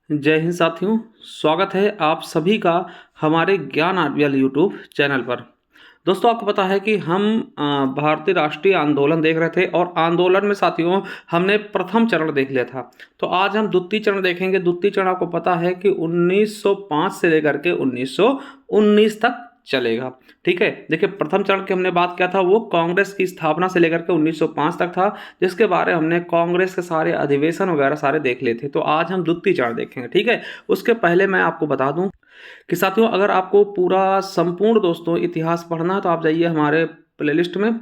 जय हिंद साथियों, स्वागत है आप सभी का हमारे ज्ञान आरबीएल यूट्यूब चैनल पर। दोस्तों, आपको पता है कि हम भारतीय राष्ट्रीय आंदोलन देख रहे थे और आंदोलन में साथियों हमने प्रथम चरण देख लिया था। तो आज हम द्वितीय चरण देखेंगे। द्वितीय चरण आपको पता है कि 1905 से लेकर के 1919 तक चलेगा। ठीक है, देखिए प्रथम चरण की हमने बात किया था वो कांग्रेस की स्थापना से लेकर के 1905 तक था, जिसके बारे हमने कांग्रेस के सारे अधिवेशन वगैरह सारे देख लिए थे। तो आज हम द्वितीय चरण देखेंगे। ठीक है, उसके पहले मैं आपको बता दूं कि साथियों अगर आपको पूरा संपूर्ण दोस्तों इतिहास पढ़ना है तो आप जाइए हमारे प्लेलिस्ट में।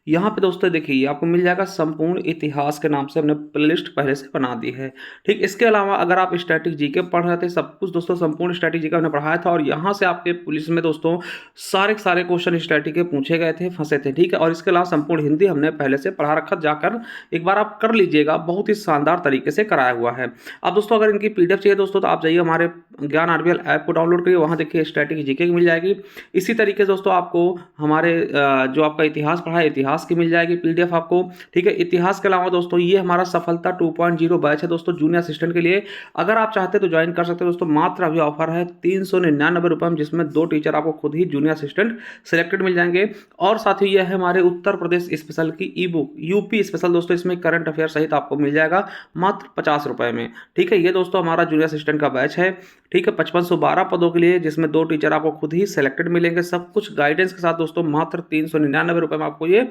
यहाँ पे दोस्तों देखिए आपको मिल जाएगा संपूर्ण इतिहास के नाम से हमने प्लेलिस्ट पहले से बना दी है। ठीक, इसके अलावा अगर आप स्टैटिक जीके पढ़ रहे थे, सब कुछ दोस्तों संपूर्ण स्टैटिक जीके हमने पढ़ाया था और यहाँ से आपके पुलिस में दोस्तों सारे सारे क्वेश्चन स्टैटिक के पूछे गए थे, फंसे थे। ठीक है, और इसके अलावा संपूर्ण हिंदी हमने पहले से पढ़ा रखा, जाकर एक बार आप कर लीजिएगा, बहुत ही शानदार तरीके से कराया हुआ है। अब दोस्तों अगर इनकी पीडीएफ चाहिए दोस्तों तो आप जाइए हमारे ज्ञान आरबीएल ऐप को डाउनलोड करिए, वहाँ देखिए स्टैटिक जीके की मिल जाएगी। इसी तरीके से दोस्तों आपको हमारे जो आपका इतिहास पढ़ा है इतिहास की मिल जाएगी पीडीएफ आपको। ठीक है, इतिहास के अलावा दोस्तों ये हमारा सफलता 2.0 बैच है दोस्तों जूनियर असिस्टेंट के लिए। अगर आप चाहते तो ज्वाइन कर सकते हैं दोस्तों। मात्र अभी ऑफर है 399 रुपये में, जिसमें 2 टीचर आपको खुद ही जूनियर असिस्टेंट सिलेक्टेड मिल जाएंगे। और साथ ही यह है हमारे उत्तर प्रदेश स्पेशल की ई बुक यूपी स्पेशल दोस्तों, इसमें करंट अफेयर सहित आपको मिल जाएगा मात्र 50 रुपये में। ठीक है, ये दोस्तों हमारा जूनियर असिस्टेंट का बैच है। ठीक है, 5512 पदों के लिए, जिसमें 2 टीचर आपको खुद ही सिलेक्टेड मिलेंगे, सब कुछ गाइडेंस के साथ दोस्तों। मात्र 399 रुपये में आपको ये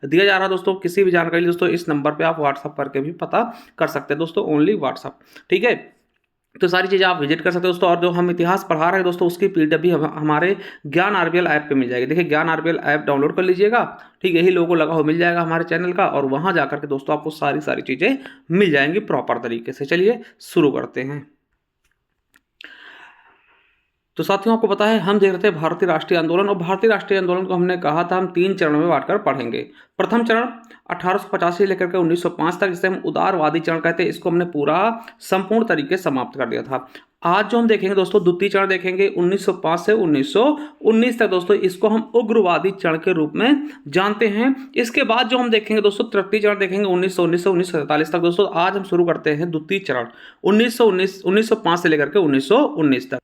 दिया जा रहा है दोस्तों। किसी भी जानकारी दोस्तों इस नंबर पे आप व्हाट्सअप करके भी पता कर सकते हैं दोस्तों, ओनली व्हाट्सअप। ठीक है, तो सारी चीज़ें आप विजिट कर सकते हैं दोस्तों। और जो हम इतिहास पढ़ा रहे हैं दोस्तों उसकी पीडीएफ भी हमारे ज्ञान आरबीएल ऐप पे मिल जाएगी। देखिए ज्ञान आरबीएल ऐप डाउनलोड कर लीजिएगा। ठीक है, यही लोगो लगा हो मिल जाएगा हमारे चैनल का, और वहाँ जाकर के दोस्तों आपको सारी सारी चीज़ें मिल जाएंगी प्रॉपर तरीके से। चलिए शुरू करते हैं। तो साथियों आपको पता है हम देख रहे थे भारतीय राष्ट्रीय आंदोलन, और भारतीय राष्ट्रीय आंदोलन को हमने कहा था हम 3 चरणों में बांटकर पढ़ेंगे। प्रथम चरण 1885 से लेकर के 1905 तक, जिसे हम उदारवादी चरण कहते हैं, इसको हमने पूरा संपूर्ण तरीके से समाप्त कर दिया था। आज जो हम देखेंगे दोस्तों द्वितीय चरण देखेंगे 1905 से 1919 तक दोस्तों, इसको हम उग्रवादी चरण के रूप में जानते हैं। इसके बाद जो हम देखेंगे दोस्तों तृतीय चरण देखेंगे 1919 से 1947 तक दोस्तों। आज हम शुरू करते हैं द्वितीय चरण 1905 से लेकर के 1919 तक।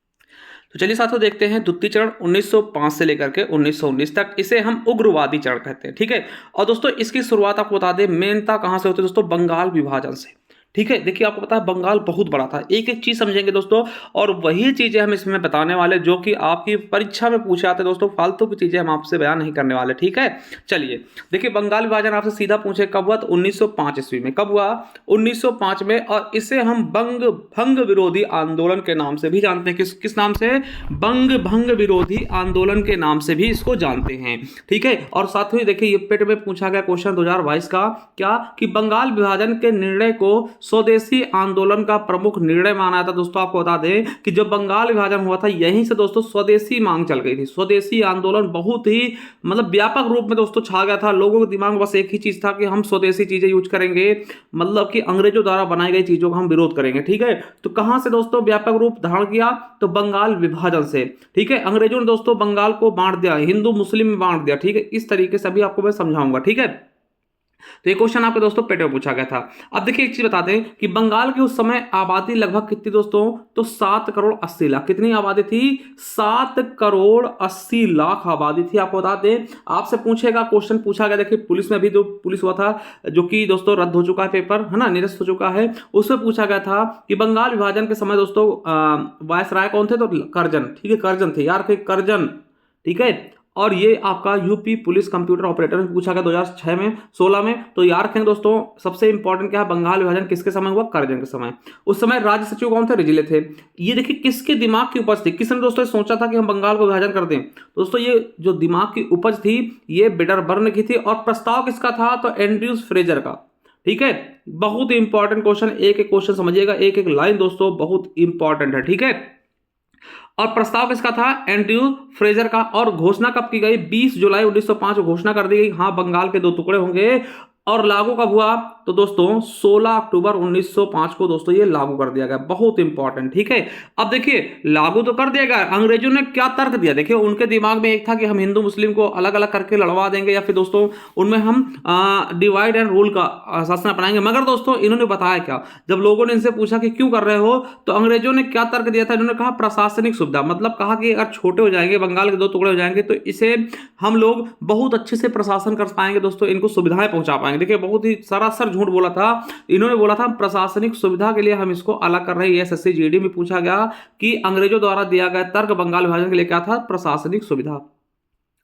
तो चलिए साथियों देखते हैं द्वितीय चरण 1905 से लेकर के 1919 तक, इसे हम उग्रवादी चरण कहते हैं। ठीक है, और दोस्तों इसकी शुरुआत आपको बता दें मेनता कहां से होती है दोस्तों, बंगाल विभाजन से। ठीक है, देखिए आपको पता है बंगाल बहुत बड़ा था, एक एक चीज समझेंगे दोस्तों, और वही चीजें हम इसमें बताने वाले जो कि आपकी परीक्षा में पूछे आते दोस्तों। फालतू की चीजें हम आपसे बयान नहीं करने वाले। ठीक है, चलिए देखिए बंगाल विभाजन आपसे सीधा पूछे कब हुआ, तो 1905 ईस्वी में। कब हुआ, 1905 में। और इसे हम भंग विरोधी आंदोलन के नाम से भी जानते हैं। किस नाम से, भंग विरोधी आंदोलन के नाम से भी इसको जानते हैं। ठीक है, और साथ ही देखिए ये पेट में पूछा गया क्वेश्चन 2022 का, क्या कि बंगाल विभाजन के निर्णय को स्वदेशी आंदोलन का प्रमुख निर्णय माना था दोस्तों। आपको बता दें कि जब बंगाल विभाजन हुआ था यहीं से दोस्तों स्वदेशी मांग चल गई थी। स्वदेशी आंदोलन बहुत ही मतलब व्यापक रूप में दोस्तों छा गया था। लोगों के दिमाग में बस एक ही चीज था कि हम स्वदेशी चीजें यूज करेंगे, मतलब कि अंग्रेजों द्वारा बनाई गई चीजों का हम विरोध करेंगे। ठीक है, तो कहां से दोस्तों व्यापक रूप धारण किया, तो बंगाल विभाजन से। ठीक है, अंग्रेजों ने दोस्तों बंगाल को बांट दिया, हिंदू मुस्लिम में बांट दिया। ठीक है, इस तरीके से अभी आपको मैं समझाऊंगा। ठीक है, तो ये क्वेश्चन आपके दोस्तों पेट में पूछा गया था। अब देखिए एक चीज बता दें कि बंगाल की उस समय आबादी लगभग कितनी दोस्तों, तो 7 करोड़ 80 लाख। कितनी आबादी थी, 7 करोड़ 80 लाख आबादी थी। आपको बता दें, आपसे पूछेगा क्वेश्चन पूछा गया। देखिए पुलिस में भी जो पुलिस हुआ था, जो कि दोस्तों रद्द हो चुका है पेपर, है ना, निरस्त हो चुका है, उसमें पूछा गया था कि बंगाल विभाजन के समय दोस्तों वायसराय कौन थे, तो करजन। ठीक है, करजन थे यार, करजन। ठीक है, और ये आपका यूपी पुलिस कंप्यूटर ऑपरेटर में पूछा गया 2006 में 16 में। तो याद रखेंगे दोस्तों सबसे इंपॉर्टेंट क्या है, बंगाल विभाजन किसके समय हुआ, करजन के समय। उस समय राज्य सचिव कौन थे, रिजिले थे। ये देखिए किसके दिमाग की उपज थी, किसने दोस्तों सोचा था कि हम बंगाल को विभाजन कर दें। दोस्तों ये जो दिमाग की उपज थी ये बिडरबर्न की थी, और प्रस्ताव किसका था, तो एंड्रयूज फ्रेजर का। ठीक है, बहुत इंपॉर्टेंट क्वेश्चन, एक एक क्वेश्चन समझिएगा, एक एक लाइन दोस्तों बहुत इंपॉर्टेंट है। ठीक है, और प्रस्ताव किसका था, एंड्रयू फ्रेजर का। और घोषणा कब की गई, 20 जुलाई 1905 घोषणा कर दी गई, हाँ बंगाल के 2 टुकड़े होंगे। और लागू कब हुआ? तो दोस्तों 16 अक्टूबर 1905 को दोस्तों ये लागू कर दिया गया। बहुत इंपॉर्टेंट, ठीक है। अब देखिए लागू तो कर दिया गया, अंग्रेजों ने क्या तर्क दिया? देखिए उनके दिमाग में एक था कि हम हिंदू मुस्लिम को अलग अलग करके लड़वा देंगे, या फिर दोस्तों उनमें हम डिवाइड एंड रूल का शासन अपनाएंगे। मगर दोस्तों इन्होंने बताया क्या, जब लोगों ने इनसे पूछा कि क्यों कर रहे हो, तो अंग्रेजों ने क्या तर्क दिया था? इन्होंने कहा प्रशासनिक सुविधा, मतलब कहा कि अगर छोटे हो जाएंगे, बंगाल के 2 टुकड़े हो जाएंगे, तो इसे हम लोग बहुत अच्छे से प्रशासन कर पाएंगे दोस्तों, इनको सुविधाएं पहुंचा पाएंगे। देखिए बहुत ही सरासर झूठ बोला था इन्होंने, बोला था प्रशासनिक सुविधा के लिए हम इसको अलग कर रहे हैं। एसएससी जीडी में पूछा गया कि अंग्रेजों द्वारा दिया गया तर्क बंगाल विभाजन के लिए क्या था? प्रशासनिक सुविधा।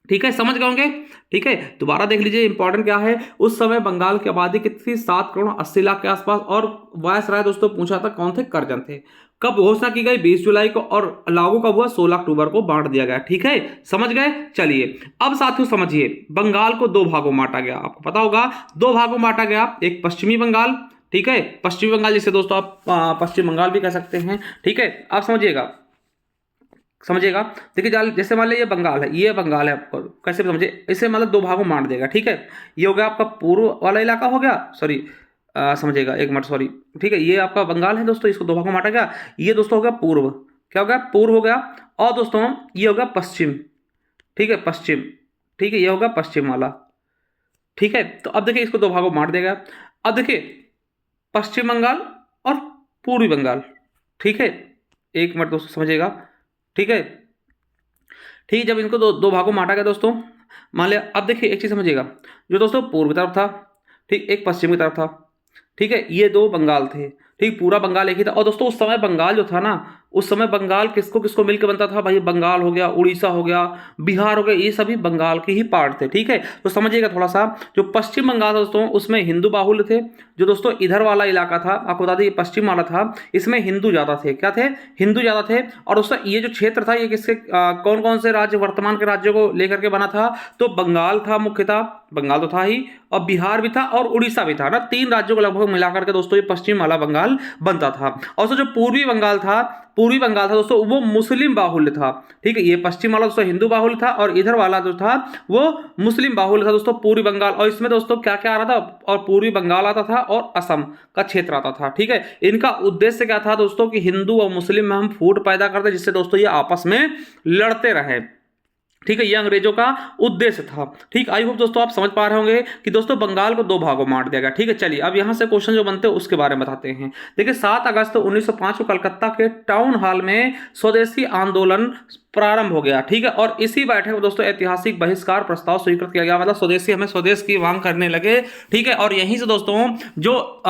ठीक है, समझ गए होंगे। ठीक है, दोबारा देख लीजिए इंपॉर्टेंट क्या है। उस समय बंगाल की आबादी कितनी थी? 7 करोड़ 80 लाख के आसपास। और वायसराय दोस्तों पूछा था कौन थे? करजन थे। कब घोषणा की गई? 20 जुलाई को। और लागू कब हुआ? 16 अक्टूबर को बांट दिया गया। ठीक है, समझ गए। चलिए अब साथियों समझिए, बंगाल को 2 भागों में बांटा गया। आपको पता होगा 2 भागों में बांटा गया, एक पश्चिमी बंगाल, ठीक है, पश्चिमी बंगाल जिसे दोस्तों आप पश्चिम बंगाल भी कह सकते हैं। ठीक है, आप समझिएगा समझिएगा। देखिए जैसे मान लीजिए ये बंगाल है, ये बंगाल है, आपको कैसे समझिए, इसे मतलब 2 भागों में बांट देगा। ठीक है, ये हो गया आपका पूर्व वाला इलाका हो गया, सॉरी समझिएगा एक मिनट, सॉरी। ठीक है, ये आपका बंगाल है दोस्तों, इसको 2 भागों में बांटा गया। ये दोस्तों हो गया पूर्व, क्या हो गया? पूर्व हो गया। और दोस्तों ये हो गया पश्चिम, ठीक है, पश्चिम। ठीक है, ये होगा पश्चिम वाला। ठीक है, तो अब देखिए इसको 2 भागों में बांट देगा। अब देखिए पश्चिम बंगाल और पूर्वी बंगाल। ठीक है, एक मिनट दोस्तों समझिएगा। ठीक है, ठीक, जब इनको दो भागों में बांटा गया दोस्तों, मान लिया। अब देखिए एक चीज समझिएगा, जो दोस्तों पूर्व की तरफ था, ठीक, एक पश्चिम की तरफ था। ठीक है, ये 2 बंगाल थे। ठीक, पूरा बंगाल एक ही था। और दोस्तों उस समय बंगाल जो था ना, उस समय बंगाल किसको किसको मिलकर बनता था भाई? बंगाल हो गया, उड़ीसा हो गया, बिहार हो गया, ये सभी बंगाल के ही पार्ट थे। ठीक है, तो समझिएगा थोड़ा सा, जो पश्चिम बंगाल था दोस्तों उसमें हिंदू बाहुल्य थे। जो दोस्तों इधर वाला इलाका था, आपको बता दें ये पश्चिम वाला था, इसमें हिंदू ज्यादा थे। क्या थे? हिंदू ज्यादा थे। और उसका ये जो क्षेत्र था, ये किसके कौन कौन से राज्य, वर्तमान के राज्यों को लेकर के बना था? तो बंगाल था मुख्यतः, बंगाल तो था ही, और बिहार भी था और उड़ीसा भी था ना। 3 राज्यों को लगभग मिलाकर के दोस्तों ये पश्चिम वाला बंगाल बनता था। और जो पूर्वी बंगाल था, पूर्वी बंगाल था दोस्तों, वो मुस्लिम बाहुल्य था। ठीक है, ये पश्चिम वाला दोस्तों हिंदू बाहुल्य था, और इधर वाला जो था वो मुस्लिम बाहुल्य था दोस्तों, पूर्वी बंगाल। और इसमें दोस्तों क्या क्या आ रहा था? और पूर्वी बंगाल आता था और असम का क्षेत्र आता था। ठीक है, इनका उद्देश्य क्या था दोस्तों? कि हिंदू और मुस्लिम में हम फूट पैदा करते, जिससे दोस्तों ये आपस में लड़ते रहे। ठीक है, ये अंग्रेजों का उद्देश्य था। ठीक, आई होप दोस्तों आप समझ पा रहे होंगे कि दोस्तों बंगाल को 2 भागों में बांट दिया गया। ठीक है, चलिए अब यहां से क्वेश्चन जो बनते हैं उसके बारे में बताते हैं। देखिए 7 अगस्त 1905 को कलकत्ता के टाउन हॉल में स्वदेशी आंदोलन प्रारंभ हो गया। ठीक है, और इसी बैठक में दोस्तों ऐतिहासिक बहिष्कार प्रस्ताव स्वीकृत किया गया, मतलब स्वदेशी, हमें स्वदेश की मांग करने लगे। ठीक है, और यहीं से दोस्तों जो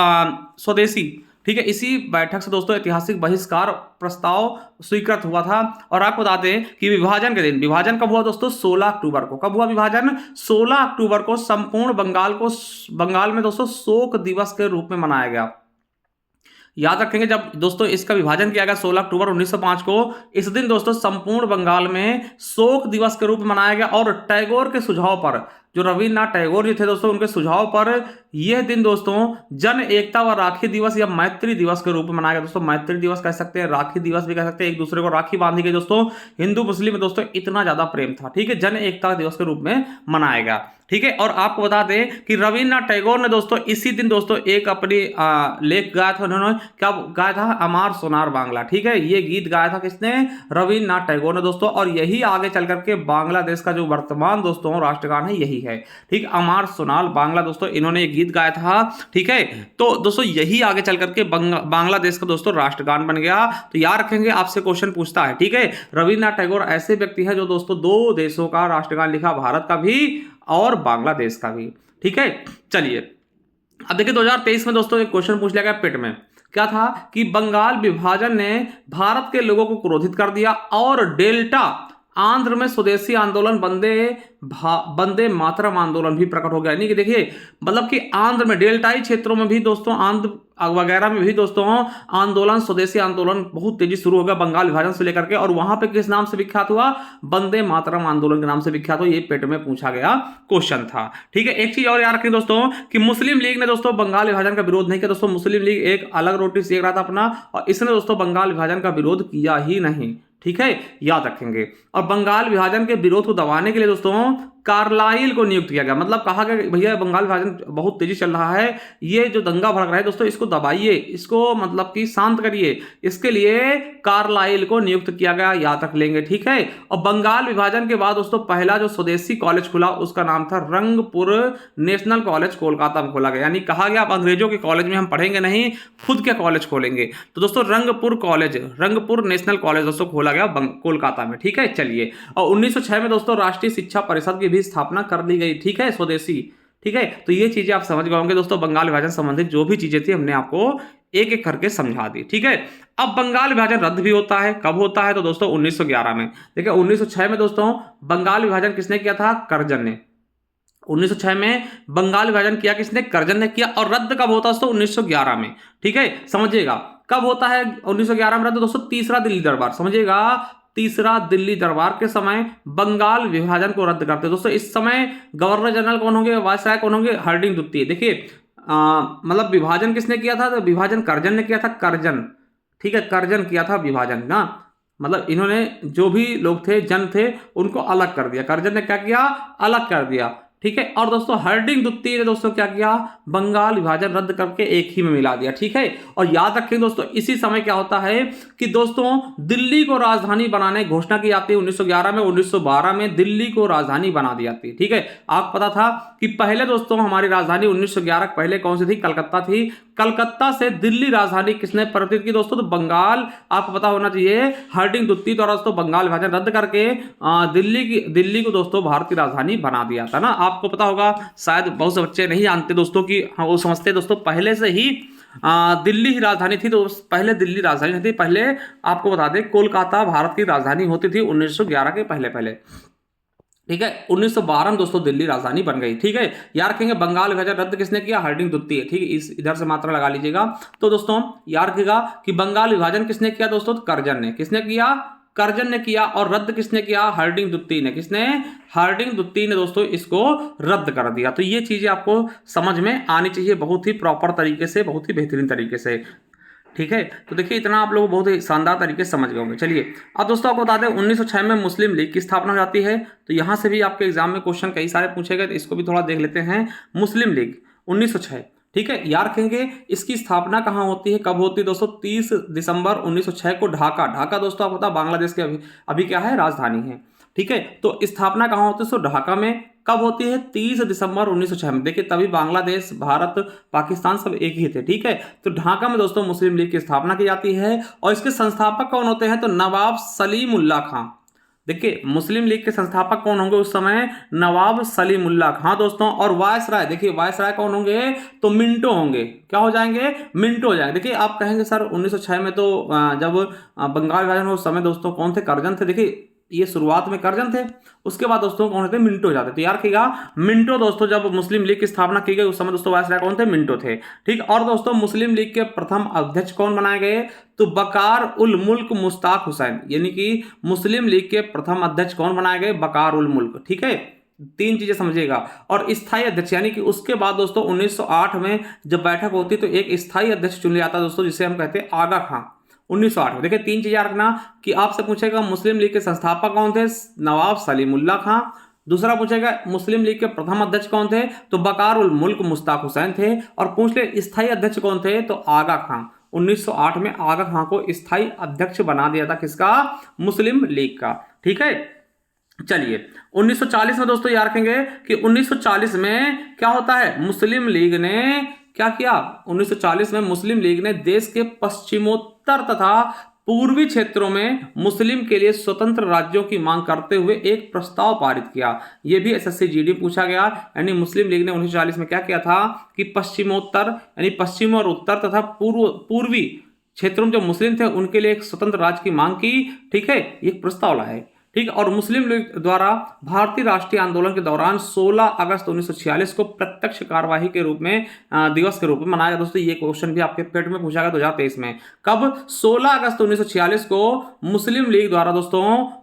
स्वदेशी, ठीक है, इसी बैठक से दोस्तों ऐतिहासिक बहिष्कार प्रस्ताव स्वीकृत हुआ था। और आपको बता दें कि विभाजन के दिन, विभाजन कब हुआ दोस्तों? 16 अक्टूबर को। कब हुआ विभाजन? 16 अक्टूबर को संपूर्ण बंगाल में दोस्तों शोक दिवस के रूप में मनाया गया। याद रखेंगे जब दोस्तों इसका विभाजन किया गया 16 अक्टूबर 1905 को, इस दिन दोस्तों संपूर्ण बंगाल में शोक दिवस के रूप में मनाया गया। और टैगोर के सुझाव पर, जो रविन्द्रनाथ टैगोर जी थे दोस्तों, उनके सुझाव पर यह दिन दोस्तों जन एकता व राखी दिवस या मैत्री दिवस के रूप में मनाया गया। दोस्तों मैत्री दिवस कह सकते हैं, राखी दिवस भी कह सकते हैं, एक दूसरे को राखी बांधी गई दोस्तों। हिंदू मुस्लिम में दोस्तों इतना ज्यादा प्रेम था। ठीक है, जन एकता दिवस के रूप में मनाया गया। ठीक है, और आपको बता दें कि रविन्द्रनाथ टैगोर ने दोस्तों इसी दिन दोस्तों एक अपनी लेख गाया था। उन्होंने क्या गाया था? अमार सोनार बांग्ला। ठीक है, ये गीत गाया था किसने? रविन्द्रनाथ टैगोर ने दोस्तों। और यही आगे चल करके बांग्लादेश का जो वर्तमान दोस्तों राष्ट्रगान है यही है। ठीक, अमार सोनार बांग्ला दोस्तों, इन्होंने ये गीत गाया था। ठीक है, तो दोस्तों यही आगे चल करके बांग्लादेश का दोस्तों राष्ट्रगान बन गया। तो याद रखेंगे, आपसे क्वेश्चन पूछता है। ठीक है, रविन्द्रनाथ टैगोर ऐसे व्यक्ति है जो दोस्तों 2 देशों का राष्ट्रगान लिखा, भारत का भी और बांग्लादेश का भी। ठीक है, चलिए अब देखिए 2023 में दोस्तों एक क्वेश्चन पूछ लिया गया पेट में। क्या था? कि बंगाल विभाजन ने भारत के लोगों को क्रोधित कर दिया, और डेल्टा आंध्र में स्वदेशी आंदोलन वंदे मातरम आंदोलन भी प्रकट हो गया। यानी कि देखिए मतलब कि आंध्र में डेल्टाई क्षेत्रों में भी दोस्तों, आंध्र वगैरह में भी दोस्तों आंदोलन, स्वदेशी आंदोलन बहुत तेजी शुरू हो गया बंगाल विभाजन से लेकर के। और वहां पे किस नाम से विख्यात हुआ? वंदे मातरम आंदोलन के नाम से विख्यात हुआ। ये पेट में पूछा गया क्वेश्चन था। ठीक है, एक चीज और याद रखें दोस्तों कि मुस्लिम लीग ने दोस्तों बंगाल विभाजन का विरोध नहीं किया। दोस्तों मुस्लिम लीग एक अलग रोटी सेक रहा था अपना, और इसने दोस्तों बंगाल विभाजन का विरोध किया ही नहीं। ठीक है, याद रखेंगे। और बंगाल विभाजन के विरोध को दबाने के लिए दोस्तों कार्लाइल को नियुक्त किया गया। मतलब कहा गया कि भैया बंगाल विभाजन बहुत तेजी चल रहा है, ये जो दंगा भड़क रहा है दोस्तों इसको दबाइए, इसको मतलब कि शांत करिए, इसके लिए कार्लाइल को नियुक्त किया गया, याद रख लेंगे, ठीक है। और बंगाल विभाजन के बाद दोस्तों पहला जो स्वदेशी कॉलेज खुला उसका नाम था रंगपुर नेशनल कॉलेज, कोलकाता में खोला गया। यानी कहा गया अब अंग्रेजों के कॉलेज में हम पढ़ेंगे नहीं, खुद के कॉलेज खोलेंगे। तो दोस्तों रंगपुर नेशनल कॉलेज दोस्तों खोला गया कोलकाता में, ठीक है। चलिए, और 1906 में दोस्तों राष्ट्रीय शिक्षा परिषद की भी स्थापना कर दी गई, ठीक है, स्वदेशी, ठीक है। तो ये चीजें आप समझ गए होंगे दोस्तों, बंगाल विभाजन संबंधित जो भी चीजें थी हमने आपको एक एक करके समझा दी, ठीक है। अब बंगाल विभाजन रद्द भी होता है, कब होता है तो दोस्तों 1911 में। देखिए 1906 में दोस्तों बंगाल विभाजन किसने किया था, कर्जन ने। 1906 में बंगाल विभाजन किया किसने, कर्जन ने किया। और रद्द कब होता है दोस्तों 1911 में, ठीक है, समझिएगा कब होता है 1911 में रद्द दोस्तों, तीसरा दिल्ली दरबार, समझिएगा तीसरा दिल्ली दरबार के समय बंगाल विभाजन को रद्द करते हैं दोस्तों। इस समय गवर्नर जनरल कौन होंगे, वायसराय कौन होंगे, हार्डिंग द्वितीय। देखिए मतलब विभाजन किसने किया था, तो विभाजन कर्जन ने किया था, कर्जन, ठीक है, कर्जन किया था विभाजन ना। मतलब इन्होंने जो भी लोग थे, जन थे, उनको अलग कर दिया, कर्जन ने क्या किया, अलग कर दिया, ठीक है। और दोस्तों हार्डिंग द्वितीय ने दोस्तों क्या किया, बंगाल विभाजन रद्द करके एक ही में मिला दिया, ठीक है। और याद रखें दोस्तों इसी समय क्या होता है कि दोस्तों दिल्ली को राजधानी बनाने की घोषणा की जाती है 1911 में। 1912 में दिल्ली को राजधानी बना दी जाती है, ठीक है। आपको पता था कि पहले दोस्तों हमारी राजधानी 1911 पहले कौन सी थी, कलकत्ता थी। कलकत्ता से दिल्ली राजधानी किसने परिवर्तित की दोस्तों, तो बंगाल, आपको पता होना चाहिए, हार्डिंग द्वितीय द्वारा दोस्तों बंगाल विभाजन रद्द करके दिल्ली को दोस्तों भारतीय राजधानी बना दिया था ना। आपको पता होगा, शायद बहुत से बच्चे नहीं जानते दोस्तों कि हाँ, वो समझते दोस्तों पहले से ही दिल्ली ही राजधानी थी। तो पहले दिल्ली राजधानी नहीं थी, पहले आपको बता दें कोलकाता भारत की राजधानी होती थी 1911 के पहले, ठीक है। 1912 में दोस्तों दिल्ली राजधानी बन गई, ठीक है। याद रखेंगे बंगाल विभाजन रद्द किसने किया, हार्डिंग द्वितीय, ठीक है। इस इधर से मात्रा लगा लीजिएगा। तो दोस्तों याद रखिएगा कि बंगाल विभाजन किसने किया दोस्तों, कर्जन ने, किसने किया, कर्जन ने किया। और रद्द किसने किया, हार्डिंग द्वितीय ने, किसने, हार्डिंग द्वितीय ने दोस्तों इसको रद्द कर दिया। तो ये चीजें आपको समझ में आनी चाहिए बहुत ही प्रॉपर तरीके से, बहुत ही बेहतरीन तरीके से, ठीक है। तो देखिए इतना आप लोग बहुत ही शानदार तरीके से समझ गए होंगे। चलिए अब दोस्तों आपको बता दें 1906 में मुस्लिम लीग की स्थापना हो जाती है। तो यहाँ से भी आपके एग्जाम में क्वेश्चन कई सारे पूछे गए, तो इसको भी थोड़ा देख लेते हैं। मुस्लिम लीग 1906, ठीक है। याद रखेंगे इसकी स्थापना कहाँ होती है, कब होती है दोस्तों, 30 दिसंबर 1906 को ढाका दोस्तों आपको पता बांग्लादेश के अभी क्या है, राजधानी है, ठीक है। तो स्थापना कहाँ होती है दोस्तों, ढाका में। कब होती है, 30 दिसंबर 1906 में। देखिए तभी बांग्लादेश, भारत, पाकिस्तान सब एक ही थे, ठीक है। तो ढाका में दोस्तों मुस्लिम लीग की स्थापना की जाती है। और इसके संस्थापक कौन होते हैं, तो नवाब सलीमुल्लाह खां। देखिए मुस्लिम लीग के संस्थापक कौन होंगे उस समय, नवाब सलीमुल्लाह खां दोस्तों। और वायसराय, देखिए वायसराय कौन होंगे, तो मिंटो होंगे। क्या हो जाएंगे, मिंटो हो जाएंगे। देखिए आप कहेंगे सर 1906 में तो जब बंगाल विभाजन उस समय दोस्तों कौन थे, कर्जन थे। देखिए ये शुरुआत में कर्जन थे, उसके बाद दोस्तों कौन थे, मिंटो जाते। तो याद रखिएगा मिंटो दोस्तों, जब मुस्लिम लीग की स्थापना की गई उस समय दोस्तों वायसराय कौन थे, मिंटो थे, ठीक। और दोस्तों मुस्लिम लीग के प्रथम अध्यक्ष कौन बनाए गए, तो बकार उल मुल्क मुश्ताक हुसैन। यानी कि मुस्लिम लीग के प्रथम अध्यक्ष कौन बनाए गए, बकार उल मुल्क, ठीक है। तीन चीजें समझिएगा। और स्थायी अध्यक्ष यानी कि उसके बाद दोस्तों 1908 में जब बैठक होती तो एक स्थायी अध्यक्ष चुन लिया जाता दोस्तों, जिसे हम कहते हैं आगा खां। 1908 में देखिए तीन चीजें रखना कि आपसे पूछेगा मुस्लिम लीग के संस्थापक कौन थे, नवाब सलीमुल्लाह खां। दूसरा पूछेगा मुस्लिम लीग के प्रथम अध्यक्ष कौन थे, तो बकार उल मुल्क मुश्ताक हुसैन थे। और पूछ ले स्थायी अध्यक्ष कौन थे, तो आगा खां। 1908 में आगा खां को स्थायी अध्यक्ष बना दिया था, किसका, मुस्लिम लीग का, ठीक है। चलिए 1940 में दोस्तों याद रखेंगे कि 1940 में क्या होता है, मुस्लिम लीग ने क्या किया, 1940 में मुस्लिम लीग ने देश के पश्चिमोत्तर तथा पूर्वी क्षेत्रों में मुस्लिम के लिए स्वतंत्र राज्यों की मांग करते हुए एक प्रस्ताव पारित किया। यह भी एसएससी जीडी पूछा गया। यानी मुस्लिम लीग ने 1940 में क्या किया था कि पश्चिमोत्तर यानी पश्चिम और उत्तर तथा पूर्वी क्षेत्रों में जो मुस्लिम थे उनके लिए एक स्वतंत्र राज्य की मांग की, ठीक है, एक प्रस्ताव लाए, ठीक। और मुस्लिम लीग द्वारा भारतीय राष्ट्रीय आंदोलन के दौरान 16 अगस्त 1946 को प्रत्यक्ष कार्यवाही के रूप में दिवस के रूप में मनाया गया। दोस्तों ये क्वेश्चन भी आपके पेट में पूछा गया 2023 में। कब, 16 अगस्त 1946 को मुस्लिम लीग द्वारा दोस्तों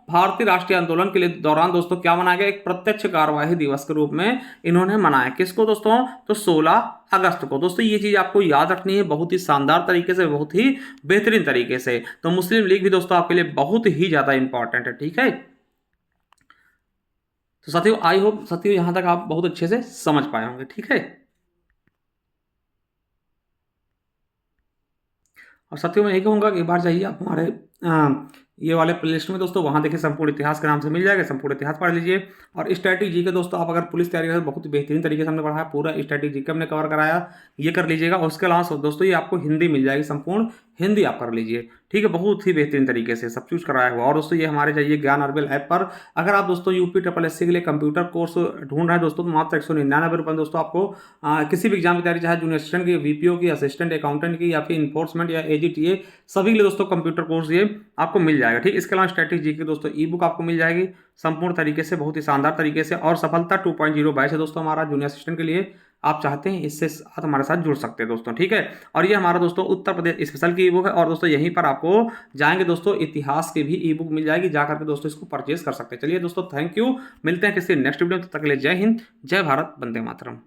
भारतीय राष्ट्रीय आंदोलन के लिए दौरान दोस्तों क्या मनाया गया, एक प्रत्यक्ष कार्यवाही दिवस के रूप में इन्होंने मनाया। किसको दोस्तों, तो 16 अगस्त को। दोस्तों ये चीज आपको याद रखनी है बहुत ही शानदार तरीके से, बहुत ही बेहतरीन तरीके से। तो मुस्लिम लीग भी दोस्तों आपके लिए बहुत ही ज्यादा इंपॉर्टेंट है, ठीक है। तो साथियों आई होप साथियों यहाँ तक आप बहुत अच्छे से समझ पाए होंगे, ठीक है। और साथियों मैं यही कहूँगा कि एक बार जाइए आप हमारे ये वाले प्ले लिस्ट में दोस्तों, वहाँ देखिए संपूर्ण इतिहास के नाम से मिल जाएगा, संपूर्ण इतिहास पढ़ लीजिए। और स्ट्रैटेजी के दोस्तों आप अगर पुलिस तैयारी करें, बहुत बेहतरीन तरीके से हमने पढ़ा है, पूरा स्ट्रैटेजी का हमने कवर कराया, ये कर लीजिएगा। और उसके अलावा दोस्तों ये आपको हिंदी मिल जाएगी, संपूर्ण हिंदी आप कर लीजिए, ठीक है, बहुत ही बेहतरीन तरीके से सब कुछ कराया हुआ। और दोस्तों ये हमारे जाइए ज्ञान अर्बेल ऐप पर, अगर आप दोस्तों यूपी ट्रिपल एस सी के लिए कंप्यूटर कोर्स ढूंढ रहे हैं दोस्तों, तो मात्र 199 रुपये दोस्तों आपको किसी भी एग्जाम की तैयारी, चाहे जूनियर असिस्टेंट की, वीपीओ की, असिस्टेंट अकाउंटेंट की, या फिर इन्फोर्समेंट या एजीटीए, सभी के लिए दोस्तों कंप्यूटर कोर्स ये आपको मिल जाएगा, ठीक। इसके अलावा स्ट्रैटेजी की दोस्तों ई बुक आपको मिल जाएगी संपूर्ण तरीके से, बहुत ही शानदार तरीके से। और सफलता 2.0 बैच है दोस्तों हमारा जूनियर असिस्टेंट के लिए, आप चाहते हैं इससे आप हमारे साथ जुड़ सकते हैं दोस्तों, ठीक है। और ये हमारा दोस्तों उत्तर प्रदेश स्पेशल की ई बुक है। और दोस्तों यहीं पर आपको जाएंगे दोस्तों इतिहास की भी ई बुक मिल जाएगी, जाकर के दोस्तों इसको परचेज कर सकते हैं। चलिए दोस्तों थैंक यू, मिलते हैं किसी नेक्स्ट वीडियो में, तब तक के लिए जय हिंद, जय भारत, वंदे मातरम।